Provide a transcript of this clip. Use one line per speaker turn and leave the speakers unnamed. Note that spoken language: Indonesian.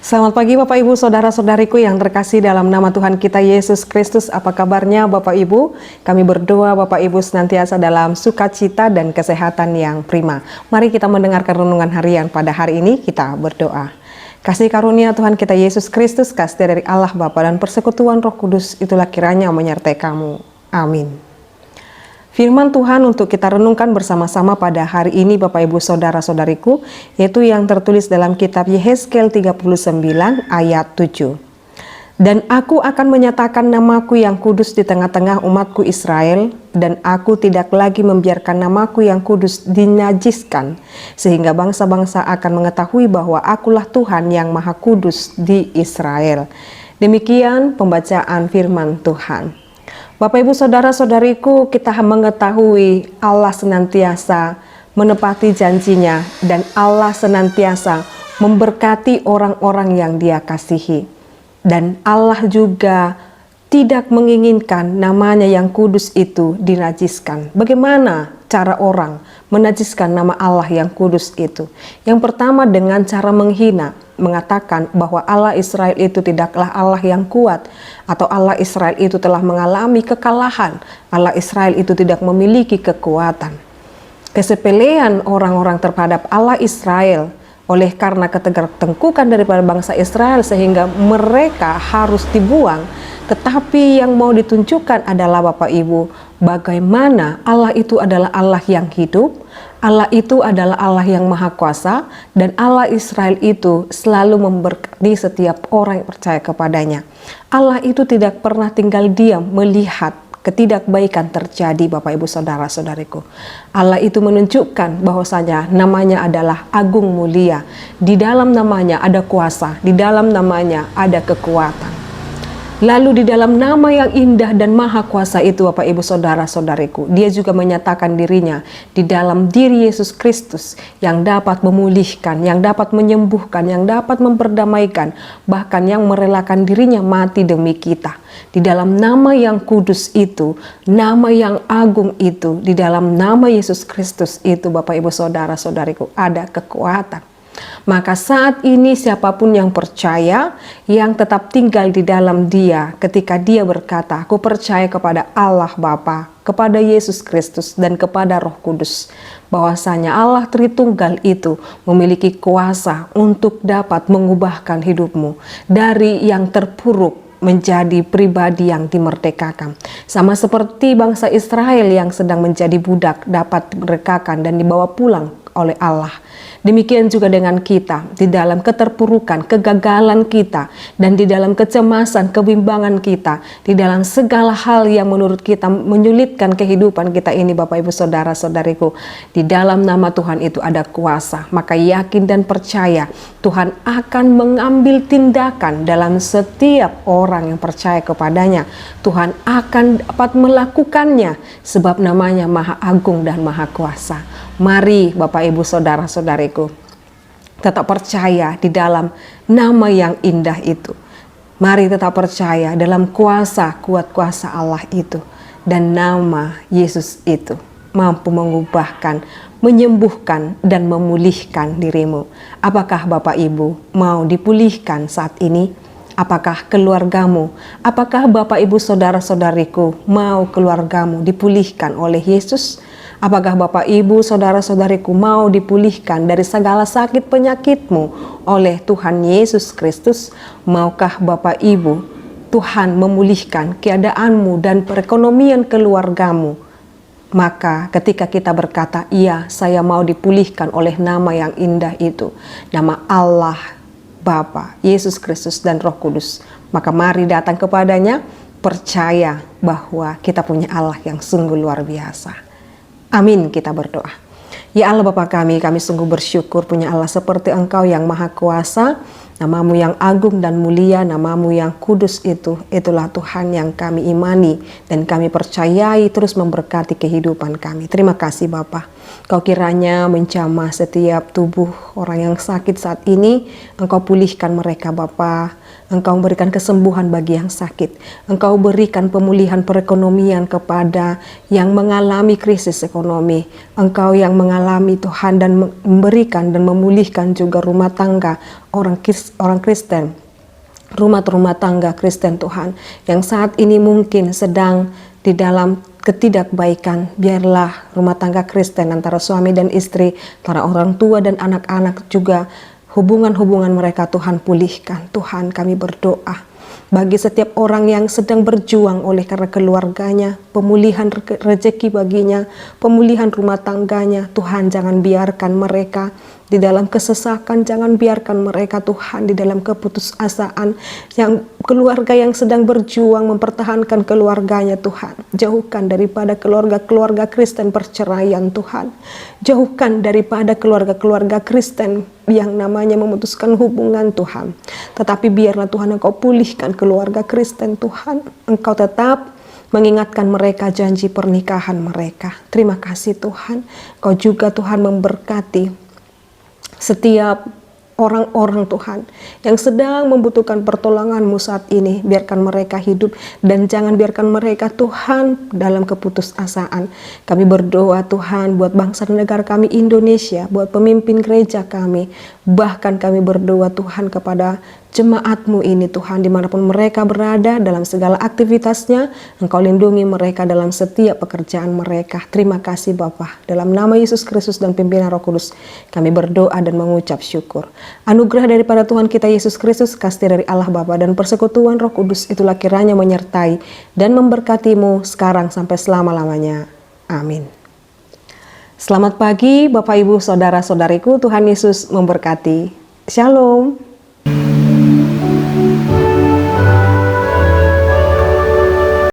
Selamat pagi Bapak Ibu, Saudara-saudariku yang terkasih dalam nama Tuhan kita Yesus Kristus. Apa kabarnya Bapak Ibu? Kami berdoa Bapak Ibu senantiasa dalam sukacita dan kesehatan yang prima. Mari kita mendengarkan renungan harian pada hari ini, kita berdoa. Kasih karunia Tuhan kita Yesus Kristus, kasih dari Allah Bapa dan persekutuan Roh Kudus, itulah kiranya menyertai kamu. Amin. Firman Tuhan untuk kita renungkan bersama-sama pada hari ini Bapak Ibu Saudara-saudariku, yaitu yang tertulis dalam kitab Yehezkel 39 ayat 7. Dan aku akan menyatakan namaku yang kudus di tengah-tengah umatku Israel, dan aku tidak lagi membiarkan namaku yang kudus dinajiskan, sehingga bangsa-bangsa akan mengetahui bahwa akulah Tuhan yang maha kudus di Israel. Demikian pembacaan firman Tuhan. Bapak Ibu Saudara-saudariku, kita mengetahui Allah senantiasa menepati janjinya dan Allah senantiasa memberkati orang-orang yang Dia kasihi. Dan Allah juga tidak menginginkan namanya yang kudus itu dinajiskan. Bagaimana cara orang menajiskan nama Allah yang kudus itu? Yang pertama dengan cara menghina, mengatakan bahwa Allah Israel itu tidaklah Allah yang kuat, atau Allah Israel itu telah mengalami kekalahan, Allah Israel itu tidak memiliki kekuatan. Kesepelean orang-orang terhadap Allah Israel oleh karena ketertengkukan daripada bangsa Israel sehingga mereka harus dibuang. Tetapi yang mau ditunjukkan adalah Bapak Ibu, bagaimana Allah itu adalah Allah yang hidup, Allah itu adalah Allah yang maha kuasa, dan Allah Israel itu selalu memberkati setiap orang yang percaya kepadanya. Allah itu tidak pernah tinggal diam melihat ketidakbaikan terjadi Bapak Ibu Saudara-saudariku. Allah itu menunjukkan bahwasanya namanya adalah agung mulia. Di dalam namanya ada kuasa, di dalam namanya ada kekuatan. Lalu di dalam nama yang indah dan maha kuasa itu Bapak Ibu Saudara-saudariku, Dia juga menyatakan dirinya di dalam diri Yesus Kristus yang dapat memulihkan, yang dapat menyembuhkan, yang dapat memperdamaikan, bahkan yang merelakan dirinya mati demi kita. Di dalam nama yang kudus itu, nama yang agung itu, di dalam nama Yesus Kristus itu Bapak Ibu Saudara-saudariku ada kekuatan. Maka saat ini siapapun yang percaya, yang tetap tinggal di dalam Dia, ketika Dia berkata, aku percaya kepada Allah Bapa, kepada Yesus Kristus, dan kepada Roh Kudus, bahwasanya Allah Tritunggal itu memiliki kuasa untuk dapat mengubahkan hidupmu dari yang terpuruk menjadi pribadi yang dimerdekakan. Sama seperti bangsa Israel yang sedang menjadi budak dapat dimerdekakan dan dibawa pulang oleh Allah. Demikian juga dengan kita, di dalam keterpurukan, kegagalan kita, dan di dalam kecemasan, kebimbangan kita, di dalam segala hal yang menurut kita menyulitkan kehidupan kita ini Bapak Ibu Saudara-saudariku, di dalam nama Tuhan itu ada kuasa. Maka yakin dan percaya Tuhan akan mengambil tindakan dalam setiap orang yang percaya kepadanya. Tuhan akan dapat melakukannya sebab namanya Maha Agung dan Maha Kuasa. Mari Bapak Ibu Saudara-saudariku tetap percaya di dalam nama yang indah itu. Mari tetap percaya dalam kuasa kuasa Allah itu. Dan nama Yesus itu mampu mengubahkan, menyembuhkan, dan memulihkan dirimu. Apakah Bapak Ibu mau dipulihkan saat ini? Apakah keluargamu, apakah Bapak Ibu Saudara-saudariku mau keluargamu dipulihkan oleh Yesus? Apakah Bapak Ibu Saudara-saudariku mau dipulihkan dari segala sakit penyakitmu oleh Tuhan Yesus Kristus? Maukah Bapak Ibu Tuhan memulihkan keadaanmu dan perekonomian keluargamu? Maka ketika kita berkata, iya saya mau dipulihkan oleh nama yang indah itu, nama Allah Bapa, Yesus Kristus dan Roh Kudus, maka mari datang kepadanya, percaya bahwa kita punya Allah yang sungguh luar biasa. Amin, kita berdoa. Ya Allah Bapa kami sungguh bersyukur punya Allah seperti Engkau yang maha kuasa, namamu yang agung dan mulia, namamu yang kudus itulah Tuhan yang kami imani dan kami percayai terus memberkati kehidupan kami. Terima kasih Bapa. Kau kiranya menjamah setiap tubuh orang yang sakit saat ini, Engkau pulihkan mereka Bapa. Engkau berikan kesembuhan bagi yang sakit. Engkau berikan pemulihan perekonomian kepada yang mengalami krisis ekonomi. Engkau yang mengalami Tuhan dan memberikan dan memulihkan juga rumah tangga orang orang Kristen, rumah tangga Kristen Tuhan, yang saat ini mungkin sedang di dalam ketidakbaikan. Biarlah rumah tangga Kristen antara suami dan istri, para orang tua dan anak-anak juga, hubungan-hubungan mereka Tuhan pulihkan. Tuhan, kami berdoa bagi setiap orang yang sedang berjuang oleh karena keluarganya, pemulihan rezeki baginya, pemulihan rumah tangganya. Tuhan, jangan biarkan mereka di dalam kesesakan, jangan biarkan mereka Tuhan di dalam keputusasaan. Yang keluarga yang sedang berjuang mempertahankan keluarganya Tuhan, jauhkan daripada keluarga-keluarga Kristen perceraian Tuhan, jauhkan daripada keluarga-keluarga Kristen yang namanya memutuskan hubungan Tuhan. Tetapi biarlah Tuhan Engkau pulihkan keluarga Kristen Tuhan, Engkau tetap mengingatkan mereka janji pernikahan mereka. Terima kasih Tuhan, Engkau juga Tuhan memberkati setiap orang-orang Tuhan yang sedang membutuhkan pertolongan-Mu saat ini. Biarkan mereka hidup dan jangan biarkan mereka Tuhan dalam keputusasaan. Kami berdoa Tuhan buat bangsa dan negara kami Indonesia, buat pemimpin gereja kami. Bahkan kami berdoa Tuhan kepada jemaat-Mu ini Tuhan, dimanapun mereka berada dalam segala aktivitasnya, Engkau lindungi mereka dalam setiap pekerjaan mereka. Terima kasih Bapa, dalam nama Yesus Kristus dan pimpinan Roh Kudus kami berdoa dan mengucap syukur. Anugerah daripada Tuhan kita Yesus Kristus, kasih dari Allah Bapa dan persekutuan Roh Kudus itulah kiranya menyertai dan memberkati-Mu sekarang sampai selama-lamanya. Amin. Selamat pagi Bapak Ibu Saudara-saudariku, Tuhan Yesus memberkati. Shalom.